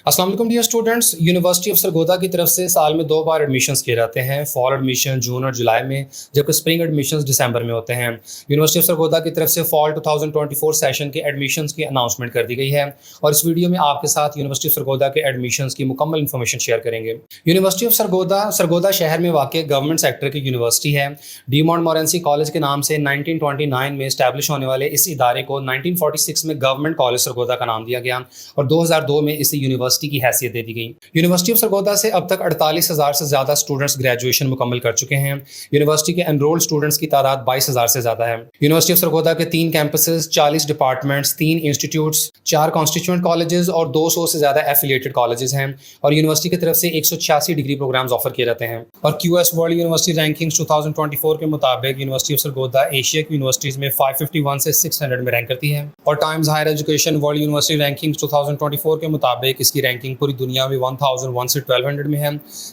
अस्सलाम वालेकुम dear students. University of Sargodha की तरफ से साल में 2 बार एडमिशन्स किए जाते हैं। फॉल एडमिशन जून और जुलाई में, जबकि स्प्रिंग एडमिशन्स दिसंबर में होते हैं। यूनिवर्सिटी ऑफ सरगोदा की तरफ से फॉल 2024 सेशन के एडमिशन्स की अनाउंसमेंट कर दी गई है और इस वीडियो में आपके साथ यूनिवर्सिटी ऑफ सरगोदा के एडमिशन्स की मुकम्मल इन्फॉर्मेशन शेयर करेंगे। यूनिवर्सिटी ऑफ सरगोदा शहर में वाक़ गवर्नमेंट सेक्टर की यूनिवर्सिटी है। डी मॉन्टमोरेंसी कॉलेज के नाम से 1929 में इस्टेब्लिश होने वाले इस इदारे को 1946 में गवर्नमेंट कॉलेज सरगोदा का नाम दिया गया और 2002 में इसे यूनिवर्सिटी की हैसियत दे दी गई। यूनिवर्सिटी ऑफ सरगोदा से अब तक 48,000 से ज्यादा स्टूडेंट्स ग्रेजुएशन मुकम्मल कर चुके हैं। यूनिवर्सिटी के एनरोल्ड स्टूडेंट्स की तादाद 22,000 से ज्यादा है। यूनिवर्सिटी ऑफ सरगोदा के 3 campuses, 40 departments, 3 institutes, 4 constituent colleges और 200 से ज्यादा एफिलिएटेड कॉलेजेस हैं और यूनिवर्सिटी की तरफ से 186 डिग्री प्रोग्राम्स ऑफर किए जाते हैं। और क्यूएस वर्ल्ड यूनिवर्सिटी रैंकिंग्स 2024 के मुताबिक यूनिवर्सिटी ऑफ सरगोदा एशिया की यूनिवर्सिटीज में 551 से 600 में रैंक करती है। और Times Higher Education World University Rankings 2024 के मुताबिक इसकी रैंकिंग पूरी दुनिया में 1001 से 1200 में है,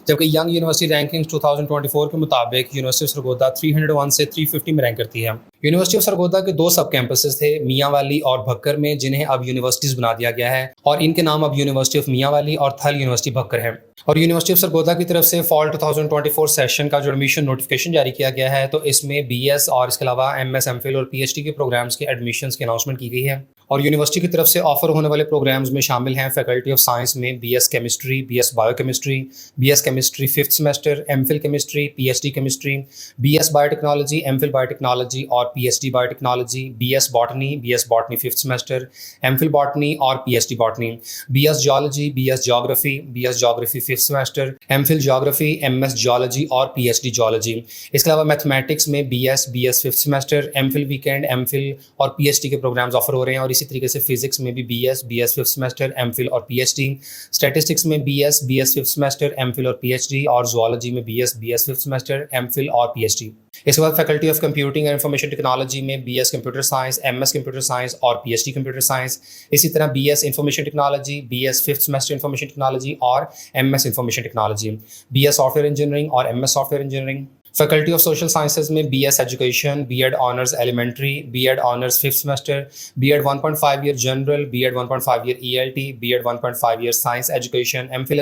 जबकि यंग यूनिवर्सिटी रैंकिंग्स 2024 के मुताबिक यूनिवर्सिटी ऑफ सरगोदा 301 से 350 में रैंक करती है। यूनिवर्सिटी ऑफ सरगोदा के 2 सब कैंपसेस थे, मियाँ वाली और भक्कर में, जिन्हें अब यूनिवर्सिटीज बना दिया गया है और इनके नाम अब यूनिवर्सिटी ऑफ मियाँ वाली और थल यूनिवर्सिटी भक्कर है। और यूनिवर्सिटी ऑफ सरगोदा की तरफ से फॉल 2024 सेशन का जो एडमिशन नोटिफिकेशन जारी किया गया है, तो इसमें बीएस और इसके अलावा एमएस, एमफिल और पीएचडी के प्रोग्राम्स के एडमिशन्स की अनाउंसमेंट की गई है। और यूनिवर्सिटी की तरफ से ऑफर होने वाले प्रोग्राम्स में शामिल हैं फैकल्टी ऑफ साइंस में BS chemistry, BS biochemistry, BS chemistry 5th semester, MPhil chemistry, PhD chemistry, BS biotechnology, MPhil biotechnology और PhD biotechnology, BS botany 5th semester, MPhil botany और PhD botany, BS geology, BS geography 5th semester, MPhil geography, MS geology और PhD geology. इसके अलावा mathematics में BS 5th semester, MPhil weekend, MPhil और PhD के programmes offer हो रहे हैं। और इसी तरीके से फिजिक्स में भी बीएस 5th सेमेस्टर, एमफिल और पीएचडी, स्टैटिस्टिक्स में बीएस 5th सेमेस्टर, एमफिल और पीएचडी और जूलॉजी में बीएस 5th सेमेस्टर, एमफिल और पीएचडी। इसके बाद faculty of computing and information technology में BS computer science, MS computer science और पीएचडी कंप्यूटर साइंस। इसी तरह BS information technology, BS 5th semester information technology और MS information technology, BS software engineering और MS software engineering. Faculty of social sciences में BS education, BEd honours elementary, BEd honours 5th semester, BEd 1.5 year general, BEd 1.5 year ELT, BEd 1.5 year science education, MPhil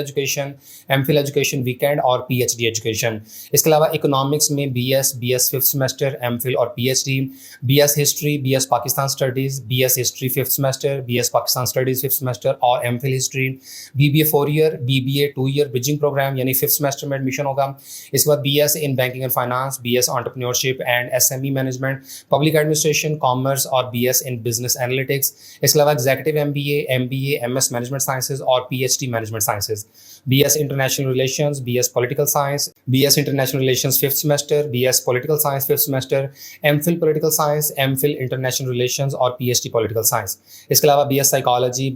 education weekend और PhD education. इसके अलावा economics में BS 5th semester, MPhil और PhD, BS history, BS Pakistan studies, BS history 5th semester, BS Pakistan studies 5th semester और MPhil history, BBA 4 year, BBA 2 year bridging programme यानी 5th semester में admission होगा। इसके बाद BS in banking and finance, BS entrepreneurship and SME management, public administration, commerce और BS in business analytics. इसके अलावा executive MBA, MS management sciences और PhD management sciences, BS international relations, BS political science, BS international relations 5th semester, BS political science 5th semester, MPhil political science, MPhil international relations और PhD political science. इसके अलावा BS psychology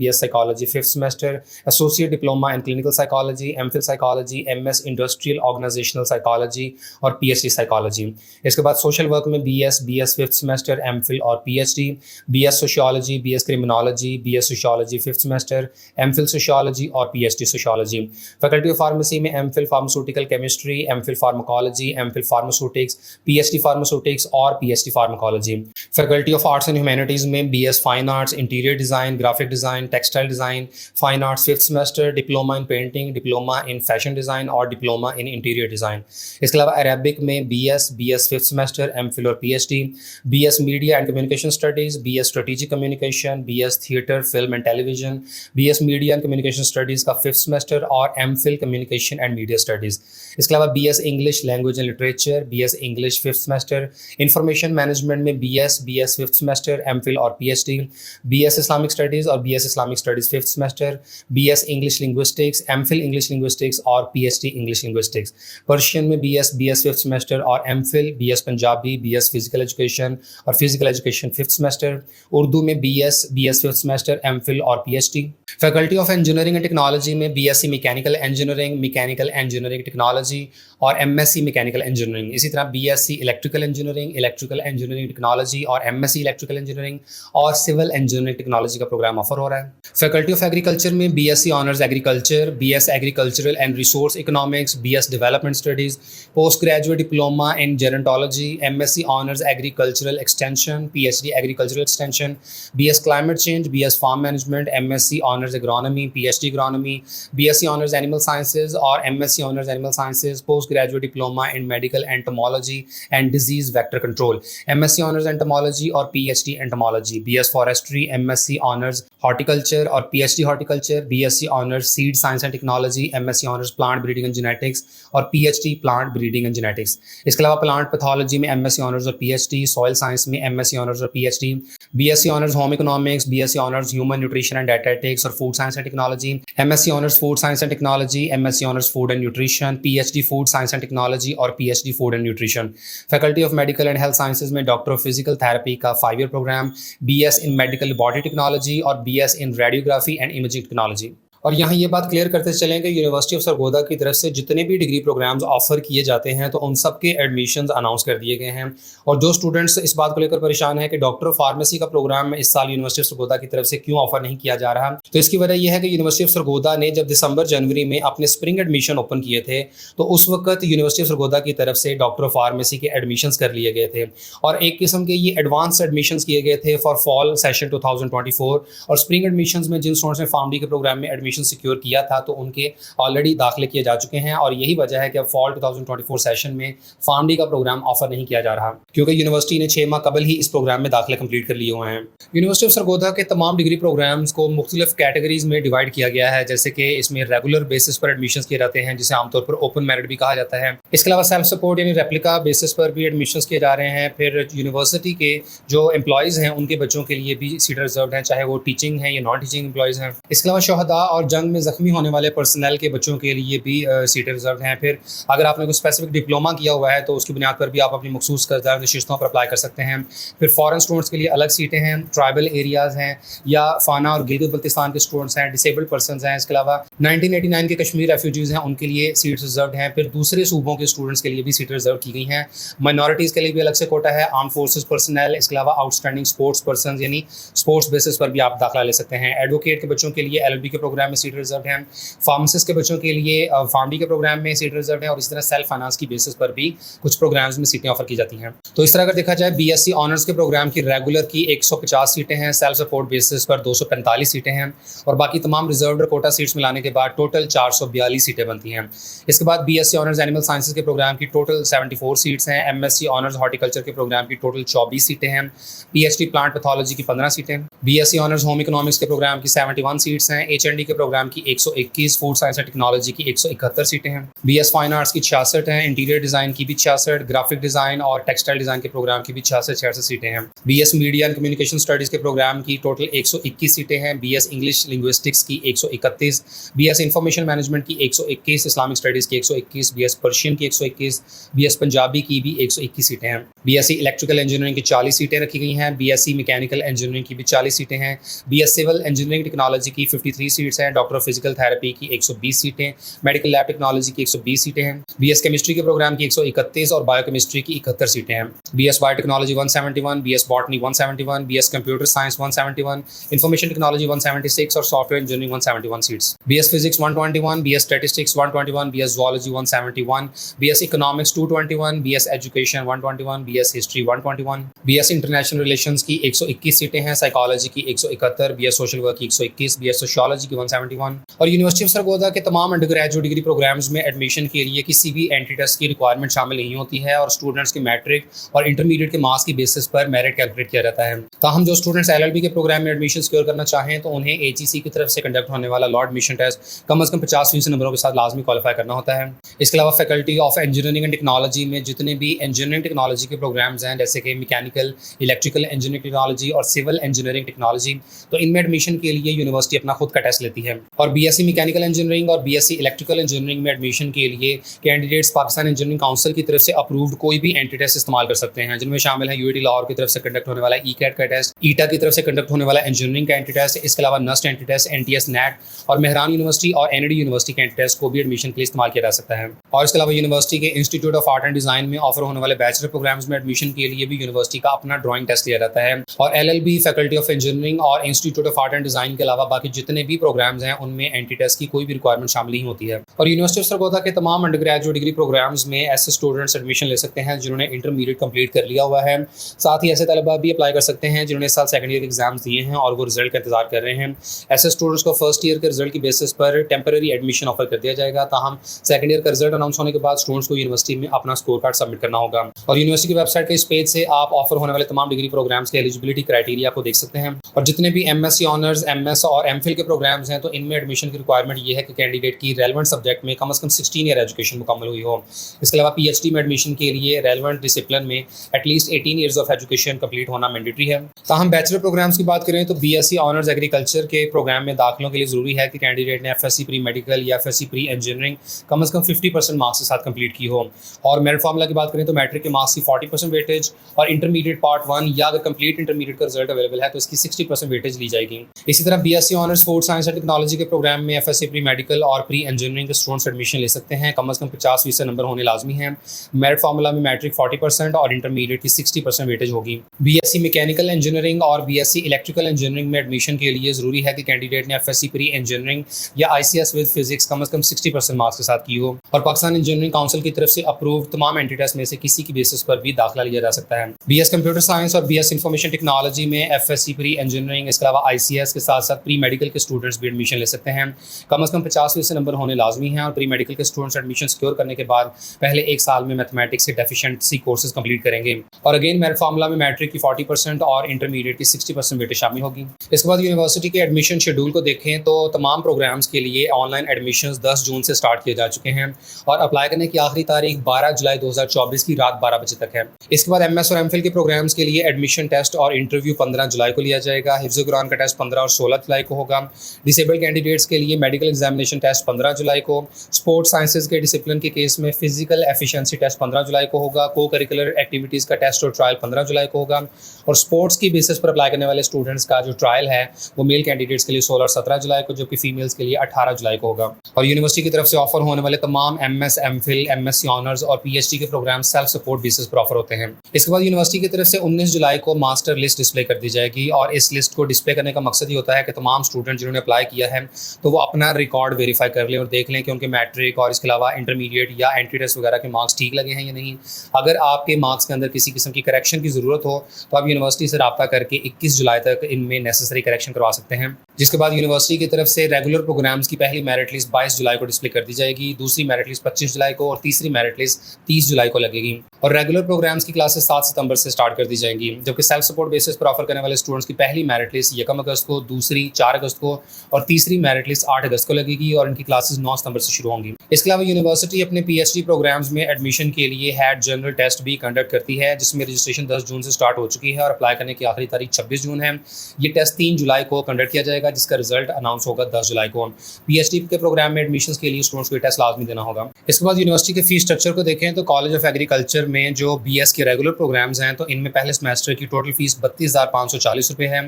5th semester, associate diploma in clinical psychology, MPhil psychology, MS industrial organisational psychology और PhD psychology. इसके बाद social work में BS 5th semester, MPhil और PhD, BS sociology, BS criminology, BS sociology 5th semester, MPhil sociology और PhD sociology. Faculty of pharmacy में MPhil pharmaceutical chemistry, MPhil pharmacology, MPhil pharmaceutics, PhD pharmaceutics और PhD pharmacology. Faculty of arts and humanities में BS fine arts, interior design, graphic design, textile design, fine arts 5th semester, diploma in painting, diploma in fashion design और diploma in interior design. इसके अलावा Arabic में BS 5th semester, MPhil और PhD, BS media and communication studies, BS strategic communication, BS theatre film and television, BS media and communication studies का 5th semester और MPhil communication and media studies. इसके अलावा BS English language and literature, BS English 5th semester, information management में BS 5th semester, MPhil और PhD, BS Islamic studies और BS Islamic studies 5th semester, BS English linguistics, MPhil English linguistics और PhD English linguistics. Persian में BS 5th semester और MPhil, BS Punjabi, BS physical education और physical education 5th semester, Urdu में BS 5th semester, MPhil और PhD. Faculty of engineering and technology में BSc mechanical engineering technology और MSc mechanical engineering. इसी तरह BSc electrical engineering technology और MSc electrical engineering और civil engineering technology का programme offer हो रहा है। फैकल्टी ऑफ एग्रीकल्चर में BSc honours agriculture, BS agricultural and resource economics, BS development studies, post graduate graduate diploma in gerontology, MSc honors agricultural extension, PhD agricultural extension, BS climate change, BS farm management, MSc honors agronomy, PhD agronomy, BSc honors animal sciences or MSc honors animal sciences, postgraduate diploma in medical entomology and disease vector control, MSc honors entomology or PhD entomology, BS forestry, MSc honors horticulture or PhD horticulture, BSc honors seed science and technology, MSc honors plant breeding and genetics और PhD plant breeding and genetics. इसके अलावा plant pathology में MSc honours और PhD, soil science में MSc honours और PhD, BSc honours home economics, BSc honours human nutrition and dietetics और food science and technology, MSc honours food science and technology, MSc honours food and nutrition, PhD food science and technology और PhD food and nutrition. Faculty of medical and health sciences में doctor of physical therapy का 5 year programme, BS in medical body technology और BS in radiography and imaging technology. और यहाँ ये बात clear करते चलें कि यूनिवर्सिटी ऑफ सरगोदा की तरफ से जितने भी डिग्री प्रोग्राम्स ऑफर किए जाते हैं तो उन सब के एडमिशन्स अनाउंस कर दिए गए हैं। और जो स्टूडेंट्स इस बात को लेकर परेशान है कि डॉक्टर ऑफ फार्मेसी का प्रोग्राम इस साल यूनिवर्सिटी ऑफ सरगोदा की तरफ से क्यों ऑफर नहीं किया जा रहा, तो इसकी वजह यह है कि यूनिवर्सिटी ऑफ सरगोदा ने जब दिसंबर जनवरी में अपने स्प्रिंग एडमिशन ओपन किए थे तो उस वक्त यूनिवर्सिटी ऑफ सरगोदा की तरफ से डॉक्टर ऑफ फार्मेसी के एडमिशन्स कर लिए गए थे और एक किस्म के ये एडवांस एडमिशन्स किए गए थे फॉर फॉल सेशन 2024। और स्प्रिंग एडमिशन्स में जिन स्टूडेंट्स ने फार्मडी के प्रोग्राम में एडमिशन सिक्योर किया था तो उनके ऑलरेडी दाखिले किए जा चुके हैं और यही वजह है कि अब फॉल 2024 सेशन में फार्मडी का प्रोग्राम ऑफर नहीं किया जा रहा क्योंकि यूनिवर्सिटी ने 6 माह कबल ही इस प्रोग्राम में दाखिले कंप्लीट कर लिए हुए हैं। यूनिवर्सिटी ऑफ सरगोदा के तमाम डिग्री प्रोग्राम्स को मुख्तलिफ कैटेगरीज में डिवाइड किया गया है, जैसे कि इसमें रेगुलर बेसिस पर एडमिशन किए जाते हैं जिसे आमतौर पर ओपन मेरिट भी कहा जाता है। इसके अलावा सेल्फ सपोर्ट यानी रेप्लिका बेसिस पर भी एडमिशन किए जा रहे हैं। फिर यूनिवर्सिटी के जो एम्प्लॉयज़ हैं उनके बच्चों के लिए भी सीट रिजर्व है, चाहे वो टीचिंग है या नॉन टीचिंग एम्प्लॉयज़ हैं। इसके अलावा शहदा और जंग में जख्मी होने वाले पर्सनल के बच्चों के लिए भी सीटें रिजर्व हैं। फिर अगर आपने कोई स्पेसिफिक डिप्लोमा किया हुआ है तो उसकी बुनियाद पर भी आप अपनी मखसूस करदा नशिस्तों पर अप्लाई कर सकते हैं। फिर फॉरेन स्टूडेंट्स के लिए अलग सीटें हैं, ट्राइबल एरियाज़ हैं या फाना और गिलगित बल्तिस्तान के स्टूडेंट्स हैं, डिसेबल्ड पर्सनस हैं। इसके अलावा 1989 के कश्मीर रेफ्यूजीज़ हैं, उनके लिए सीट्स रिजर्व हैं। फिर दूसरे सूबों के स्टूडेंट्स के लिए भी सीटें रिजर्व की गई हैं। माइनॉरिटीज़ के लिए भी अलग से कोटा है, आर्म फोर्सेज पर्सनल, इसके अलावा आउटस्टैंडिंग स्पोर्ट्स पर्सन यानी स्पोर्ट्स बेसिस पर भी आप दाखिला ले सकते हैं। एडवोकेट के बच्चों के लिए LLB के प्रोग्राम में सीट रिजर्व हैं। फार्मासिस्ट के बच्चों के लिए फार्मडी के प्रोग्राम में सीट रिजर्व है और इस तरह सेल्फ फाइनेंस की बेसिस पर भी कुछ प्रोग्राम्स में सीटें ऑफर की जाती हैं। तो इस तरह अगर देखा जाए BSc ऑनर्स के प्रोग्राम की रेगुलर की 150 सीटें हैं, सेल्फ सपोर्ट बेसिस पर 245 सीटें हैं और बाकी तमाम रिजर्व और कोटा सीट्स मिलाने के बाद टोटल 442 सीटें बनती हैं। इसके बाद BSc ऑनर्स एनिमल साइंसेज के प्रोग्राम की टोटल 74 सीट्स हैं। MSc ऑनर्स हॉर्टिकल्चर के प्रोग्राम की टोटल 24 सीटें हैं। PhD प्लांट पैथोलॉजी की 15 सीटें। BSc ऑनर्स होम इकोनॉमिक्स के प्रोग्राम की 71 सीट्स हैं। HND के प्रोग्राम की 121, फूड साइंस एंड टेक्नोलॉजी की 171 सीटें हैं। BS फाइन आर्ट्स की 66 हैं, इंटीरियर डिज़ाइन की भी 66, ग्राफिक डिज़ाइन और टेक्सटाइल डिज़ाइन के प्रोग्राम की भी 66 सीटें हैं। BS media and communication studies के प्रोग्राम की टोटल 121 सीटें हैं। BS इंग्लिश लिंग्विस्टिक्स की 131, BS इंफॉर्मेशन मैनेजमेंट की 121, इस्लामिक स्टडीज़ की 121, BS पर्शियन की 121, BS पंजाबी की भी 121 सीटें हैं। BSc इलेक्ट्रिकल इंजीनियरिंग की 40 सीटें रखी गई हैं। BSc मैकेनिकल इंजीनियरिंग की भी 40 सीटें हैं। BS सिविल इंजीनियरिंग टेक्नोलॉजी की 53 सीट्स हैं। डॉक्टर ऑफ फिजिकल थेरेपी की 120 सीटें, मेडिकल लैब टेक्नोलॉजी की 120 सीटें हैं। BS केमिस्ट्री के प्रोग्राम की 131 और बायोकेमिस्ट्री की 71 सीटें हैं। BS biotechnology 171, BS botany 171, BS computer science 171, information technology 176 और software engineering 171 seats. BS physics 121, BS statistics 121, BS zoology 171, BS economics 221, BS education 121, BS history 121, BS international relations की 121 सीटें हैं। साइकोलॉजी की 171, BS सोशल वर्क की 121, BS sociology की 171। और university of Sargodha के तमाम अंडर ग्रेजुएट डिग्री प्रोग्राम्स में एडमिशन के लिए किसी भी एंट्री टेस्ट की रिक्वायरमेंट शामिल नहीं होती है और स्टूडेंट्स के मैट्रिक और इंटरमीडिएट के मार्क्स की बेसिस पर मेरिट कैलकुलेट किया जाता है। ताहम जो स्टूडेंट्स LLB के प्रोग्राम में एडमिशन सिक्योर करना चाहें तो उन्हें HEC की तरफ से कंडक्ट होने वाला लॉ एडमिशन टेस्ट कम से कम 50% नंबरों के साथ लाजमी क्वालिफाई करना होता है। इसके अलावा faculty of engineering and technology में जितने भी इंजीनियरिंग टेक्नोलॉजी के प्रोग्राम्स हैं जैसे कि मैकेनिकल, इलेक्ट्रिकल इंजीनियरिंग टेक्नोलॉजी और सिविल इंजीनियरिंग टेक्नोलॉजी, तो इनमें एडमिशन के लिए यूनिवर्सिटी अपना खुद का टेस्ट लेती है। और BSc मैकेनिकल इंजीनियरिंग और BSc इलेक्ट्रिकल इंजीनियरिंग में एडमिशन के लिए कैंडिडेट्स पाकिस्तान इंजीनियरिंग काउंसिल की तरफ से अप्रूव्ड कोई भी एंट्री टेस्ट इस्तेमाल कर सकते हैं, जिनमें शामिल है UAT लाहौर की तरफ से कंडक्ट होने वाला ECAT का टेस्ट, ईटा की तरफ से कंडक्ट होने वाला इंजीनियरिंग का एंट्री टेस्ट, इसके अलावा NUST entry test, NTS NAT और मेहरान यूनिवर्सिटी और NAD यूनिवर्सिटी के एंट्री टेस्ट को भी एडमिशन के लिए इस्तेमाल किया जा सकता है। और इसके अलावा यूनिवर्सिटी के institute of art and design में ऑफर होने वाले बैचलर प्रोग्राम्स में एडमिशन के लिए भी यूनिवर्सिटी का अपना ड्राइंग टेस्ट लिया जाता है। और LLB, फैकल्टी ऑफ इंजीनियरिंग और institute of art and design के अलावा बाकी जितने भी प्रोग्राम्स हैं उनमें एंटी टेस्ट की कोई भी रिक्वायरमेंट शामिल नहीं होती है। और यूनिवर्सिटी ऑफ सरगोधा के तमाम अंडर ग्रेजुएट डिग्री प्रोग्राम्स में ऐसे स्टूडेंट्स एडमिशन ले सकते हैं जिन्होंने इंटरमीडिएट कंप्लीट कर लिया हुआ है। साथ ही ऐसे तलबा भी अप्लाई कर सकते हैं जिन्होंने इस साल सेकंड ईयर एग्जाम्स दिए हैं और वो रिजल्ट का इंतजार कर रहे हैं। ऐसे स्टूडेंट्स को फर्स्ट ईयर के रिजल्ट की बेसिस पर टेम्पररी एडमिशन ऑफर कर दिया जाएगा। ताहम सेकंड ईयर का रिजल्ट अनाउंस होने के बाद स्टूडेंट्स को यूनिवर्सिटी में अपना स्कोर कार्ड सबमिट करना होगा। और यूनिवर्सिटी की वेबसाइट के इस पेज से आप ऑफर होने वाले तमाम डिग्री प्रोग्राम्स के एलिजिबिलिटी क्राइटेरिया को देख सकते हैं। और जितने भी MSc ऑनर्स, MS और MPhil के प्रोग्राम्स हैं तो इनमें एडमिशन की रिक्वायरमेंट ये है कि कैंडिडेट की रेलेवेंट सब्जेक्ट में कम से कम 16 ईयर एजुकेशन मुकम्मल हुई हो। इसके अलावा PhD में एडमिशन के लिए रेलेवेंट डिसिप्लिन में at least 18 years of education complete होना मैंडेटरी है। ताहम बैचलर प्रोग्राम्स की बात करें तो BSc ऑनर्स एग्रीकल्चर के प्रोग्राम में दाखिलों के लिए ज़रूरी है कि कैंडिडेट ने FSc प्री मेडिकल या FSc प्री इंजीनियरिंग कम से कम 50% मार्क्स के साथ कंप्लीट की हो। और मेरिट फार्मूला की बात करें तो मैट्रिक के मार्क्स की 40% वेटेज और इंटरमीडिएट पार्ट 1 या अगर कंप्लीट इंटरमीडिएट का रिजल्ट अवेलेबल है तो इसकी 60% वेटेज ली जाएगी। इसी तरह BSc honours food science and technology के प्रोग्राम में FSc प्री मेडिकल और प्री इंजीनियरिंग के स्टूडेंट्स एडमिशन ले सकते हैं। कम से कम 50% नंबर होने लाजमी है। मेरिट फार्मूला में मैट्रिक 40% और इंटरमीडिएट की 60% वेटेज होगी। BSc मैकेनिकल इंजीनियरिंग और BSc इलेक्ट्रिकल इंजीनियरिंग में एडमिशन के लिए ज़रूरी है कि कैंडिडेट ने FSc प्री इंजीनियरिंग या ICS विद फिजिक्स कम से कम 60% मार्क्स के साथ की हो। और पाकिस्तान इंजीनियरिंग काउंसिल की तरफ से अप्रूव तमाम एंट्री टेस्ट में से किसी की बेसिस पर भी दाखिला लिया जा सकता है। BS कंप्यूटर साइंस और BS इंफॉर्मेशन टेक्नोलॉजी में FSc प्री इंजीनियरिंग, इसके अलावा ICS के साथ साथ प्री मेडिकल के स्टूडेंट्स भी एडमिशन ले सकते हैं। कम से कम 50% नंबर होने लाजमी हैं। और प्री मेडिकल के स्टूडेंट्स एडमिशन सिक्योर करने के बाद पहले एक साल में मैथमेटिक्स के डेफिशिएंसी कोर्सेज कंप्लीट करेंगे। और अगेन मेरिट फार्मूला में मैट्रिक की 40% और इंटरमीडिएट की 60% वेटेज शामिल होगी। इसके बाद यूनिवर्सिटी के एडमिशन शेड्यूल को देखें तो तमाम प्रोग्राम्स के लिए ऑनलाइन एडमिशंस 10 जून से स्टार्ट किए जा चुके हैं और अप्लाई करने की आखिरी तारीख 12 जुलाई 2024 की रात 12 बजे तक है। इसके बाद MS और MPhil के प्रोग्राम्स के लिए एडमिशन टेस्ट और इंटरव्यू 15 जुलाई को लिया जाएगा। हिफ्ज़ कुरान का टेस्ट 15 और 16 जुलाई को होगा। डिसेबल्ड कैंडिडेट्स के लिए मेडिकल एग्जामिनेशन टेस्ट 15 जुलाई को। स्पोर्ट्स साइंसेज के डिसिप्लिन के केस में फिजिकल एफिशिएंसी टेस्ट 15 जुलाई को होगा। को करिकुलर एक्टिविटीज़ का टेस्ट और ट्रायल 15 जुलाई को होगा। और स्पोर्ट्स की बेसिस पर अप्लाई करने वाले स्टूडेंट्स का जो ट्रायल है वो मेल कैंडिडेट्स के लिए 16 और 17 जुलाई को, जबकि फीमेल्स के लिए 18 जुलाई को होगा। और यूनिवर्सिटी की तरफ से ऑफर होने वाले तमाम MS, MPhil, MSc ऑनर्स और PhD के प्रोग्राम सेल्फ सपोर्ट बेसिस पर ऑफर होते हैं। इसके बाद यूनिवर्सिटी की तरफ से 19 जुलाई को मास्टर लिस्ट डिस्प्ले कर दी जाएगी और इस लिस्ट को डिस्प्ले करने का मकसद ये होता है कि तमाम स्टूडेंट जिन्होंने अप्लाई किया है तो वो अपना रिकॉर्ड वेरीफाई कर लें और देख लें कि उनके मैट्रिक और इसके अलावा इंटरमीडिएट या एंट्री टेस्ट वगैरह के मार्क्स ठीक लगे हैं या नहीं। अगर आपके मार्क्स के अंदर किसी किस्म की करेक्शन की ज़रूरत हो तो आप यूनिवर्सिटी से रब्ता करके 21 जुलाई तक इनमें नेसेसरी करेक्शन करवा सकते हैं। जिसके बाद यूनिवर्सिटी की तरफ से रेगुलर प्रोग्राम्स की पहली मेरिट लिस्ट 22 जुलाई को डिस्प्ले कर दी जाएगी, दूसरी मेरिट लिस्ट 25 जुलाई को और तीसरी मेरिट लिस्ट 30 जुलाई को लगेगी। और रेगुलर प्रोग्राम्स की क्लासेस 7 सितंबर से स्टार्ट कर दी जाएंगी, जबकि सेल्फ सपोर्ट बेसिस पर ऑफर करने वाले स्टूडेंट्स की पहली मेरिट लिस्ट 1 अगस्त को, दूसरी 4 अगस्त को और तीसरी मेरिट लिस्ट 8 अगस्त को लगेगी और इनकी क्लासेस 9 सितंबर से शुरू होंगी। इसके अलावा यूनिवर्सिटी अपने PhD प्रोग्राम्स में एडमिशन के लिए हैड जनरल टेस्ट भी कंडक्ट करती है, जिसमें रजिस्ट्रेशन 10 जून से स्टार्ट हो चुकी है और अप्लाई करने की आखिरी तारीख 26 जून है। ये टेस्ट 3 जुलाई को कंडक्ट किया जाएगा, जिसका रिजल्ट अनाउंस होगा 10 जुलाई को। PhD के प्रोग्राम में एडमिशन के लिए स्टूडेंट्स को टेस्ट लाजमी देना होगा। इसके बाद यूनिवर्सिटी के फीस स्ट्रक्चर को देखें तो कॉलेज ऑफ एग्रीकल्चर में जो BS के रेगुलर प्रोग्राम्स हैं तो इनमें पहले सेमेस्टर की टोटल फीस 32,540 रुपये है,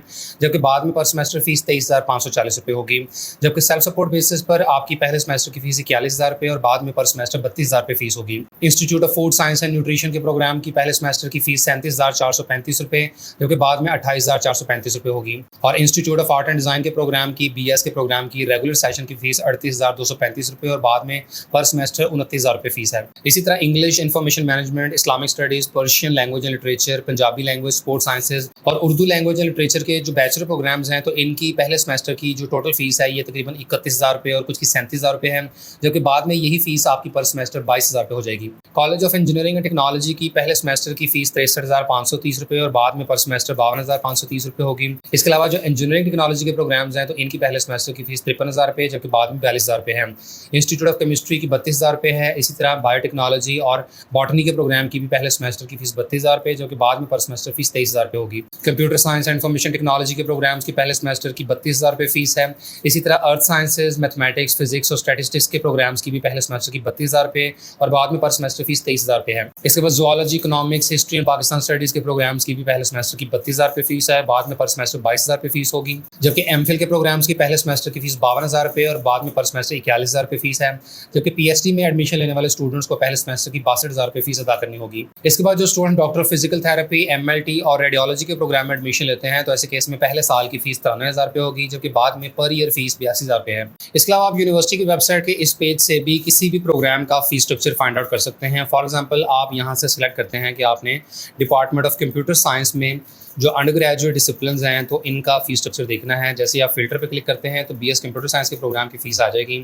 जबकि बाद में पर सेमेस्टर फीस 23,540 रुपये होगी। जबकि सेल्फ सपोर्ट बेसिस पर आपकी पहले सेमेस्टर की फीस 41,000 रुपये और बाद में पर सेमेस्टर 32,000 रुपये फीस होगी। Institute of food science and nutrition के प्रोग्राम की पहले सेमेस्टर की फीस 37,435 रुपये, जबकि बाद में 28,435 रुपये होगी। और institute of art and design के प्रोग्राम की BS के प्रोग्राम की रेगुलर सेशन की फीस 38,235 रुपये और बाद में पर सेमेस्टर 29,000 रुपये फीस है। इसी तरह English, information management, Islamic studies, Persian language and literature, Punjabi language, sports sciences और उर्दू लैंग्वेज एंड लिटरेचर के जो बैचलर प्रोग्राम्स हैं तो इनकी पहले सेमेस्टर की जो टोटल फीस है ये तकरीबन 31,000 रुपये और कुछ की 37,000 रुपये है, जबकि बाद में यही फीस आपकी पर सेमेस्टर 22,000 रुपये हो जाएगी। College of engineering and technology की पहले सेमेस्टर की फीस 63,530 रुपये और बाद में पर सेमेस्टर 52,530 रुपये होगी। इसके अलावा जो इंजीनियरिंग टेक्नोलॉजी के प्रोग्राम्स हैं तो इनकी पहले सेमेस्टर की फीस 53,000 रुपये, जबकि बाद में 42,000 रुपये है। इंस्टीट्यूट ऑफ केमिस्ट्री की 32,000 रुपये है। इसी तरह बायोटेक्नोलॉजी और बॉटनी के प्रोग्राम की भी पहले सेमेस्टर की फीस 32,000 रुपये, जो कि बाद में पर सेमेस्टर फीस 23,000 रुपये होगी। Computer science and information technology के प्रोग्राम्स की पहले सेमेस्टर की 32,000 रुपये फीस है। इसी तरह अर्थ साइंसेज, मैथमेटिक्स, फिजिक्स और स्टैटिस्टिक्स के प्रोग्राम्स की भी पहले सेमेस्टर की 32,000 रुपये और बाद में पर सेमेस्टर फीस 23,000 रुपये है। इसके बाद zoology, economics, history and Pakistan studies के प्रोग्राम्स की भी पहले सेमेस्टर की 32,000 रुपये फीस है, बाद में पर सेमेस्टर 22,000 रुपये फीस होगी। जबकि एमफिल के प्रोग्राम्स की पहले सेमेस्टर की फीस 52,000 रुपये और बाद में पर सेमेस्टर 41,000 रुपये फीस है। जबकि पीएचडी में एडमिशन लेने वाले स्टूडेंट्स को पहले सेमेस्टर की 62,000 रुपये फीस अदा करनी होगी। इसके बाद जो student doctor physical therapy, MLT और रेडियोलॉजी के प्रोग्राम में एडमिशन लेते हैं तो ऐसे केस में पहले साल की फीस 93,000 रुपये होगी, जबकि बाद में पर ईयर फीस 82,000 रुपये है। इसके अलावा आप यूनिवर्सिटी की वेबसाइट के इस पेज से भी किसी भी प्रोग्राम का फीस स्ट्रक्चर फाइंड आउट कर सकते हैं। फॉर एग्जांपल आप यहाँ से सिलेक्ट करते हैं कि आपने डिपार्टमेंट ऑफ कंप्यूटर साइंस में जो अंडर ग्रेजुएट डिसिप्लिन हैं तो इनका फीस स्ट्रक्चर देखना है। जैसे आप फिल्टर पे क्लिक करते हैं तो बीएस कंप्यूटर साइंस के प्रोग्राम की फीस आ जाएगी,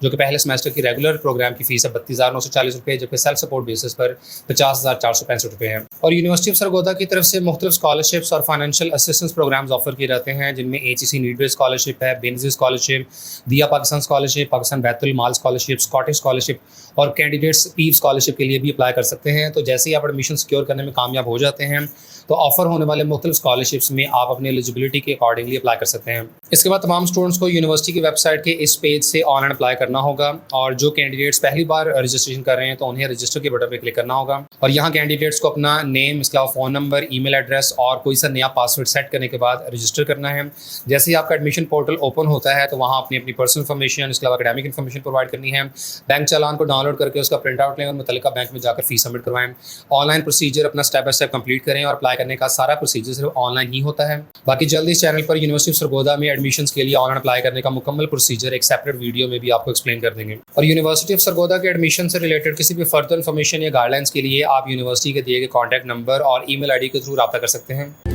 जो कि पहले सेमेस्टर की रेगुलर प्रोग्राम की फीस है 32,940 रुपये, जबकि सेल्फ सपोर्ट बेसिस पर 50,465 रुपये है। और यूनिवर्सिटी ऑफ सरगोदा की तरफ से मुख्तलिफ स्कॉलरशिप्स और फाइनेंशियल असिस्टेंस प्रोग्राम्स ऑफर किए जाते हैं, जिनमें एचईसी नीड बेस्ड स्कॉलरशिप है, बेनजीर स्कॉलरशिप, दिया पाकिस्तान स्कॉलरशिप, पाकिस्तान बैतुल माल स्कॉलरशिप, स्कॉटिश स्कॉलरशिप और कैंडिडेट्स पीव स्कॉलरशिप के लिए भी अप्लाई कर सकते हैं। तो जैसे ही आप एडमिशन सिक्योर करने में कामयाब हो जाते हैं तो ऑफर होने वाले मुख्तलिफ स्कॉलरशिप्स में आप अपनी एलिजिबिलिटी के अकॉर्डिंगली अप्लाई कर सकते हैं। इसके बाद तमाम स्टूडेंट्स को यूनिवर्सिटी की वेबसाइट के इस पेज से ऑनलाइन अप्लाई करना होगा, और जो कैंडिडेट्स पहली बार रजिस्ट्रेशन कर रहे हैं तो उन्हें रजिस्टर के बटन पर क्लिक करना होगा। और यहाँ कैंडिडेट्स को अपना नेम, इसके अलावा फ़ोन नंबर, ईमेल एड्रेस और कोई सा नया पासवर्ड सेट करने के बाद रजिस्टर करना है। जैसे ही आपका एडमिशन पोर्टल ओपन होता है तो वहाँ अपनी पर्सनल इन्फॉर्मेशन, इसके अलावा एकेडमिक इन्फॉर्मेशन प्रोवाइड करनी है। बैंक चालान को डाउनलोड करके उसका प्रिंट आउट लें और मुतल्लिका बैंक में जाकर फीस सबमिट करवाएं। ऑनलाइन प्रोसीजर अपना स्टेप बाय स्टेप कंप्लीट करें और अप्लाई करने का सारा प्रोसीजर सिर्फ ऑनलाइन ही होता है। बाकी जल्दी इस चैनल पर यूनिवर्सिटी ऑफ सरगोदा में एडमिशंस के लिए ऑनलाइन अप्लाई करने का मुकम्मल प्रोसीजर एक सेपरेट वीडियो में भी आपको एक्सप्लेन कर देंगे। और यूनिवर्सिटी ऑफ सरगोदा के एडमिशन से रिलेटेड किसी भी फर्दर इन्फॉर्मेशन या गाइडलाइंस के लिए आप यूनिवर्सिटी के दिए गए कॉन्टैक्ट नंबर और ईमेल आईडी के थ्रू रब्ता कर सकते हैं।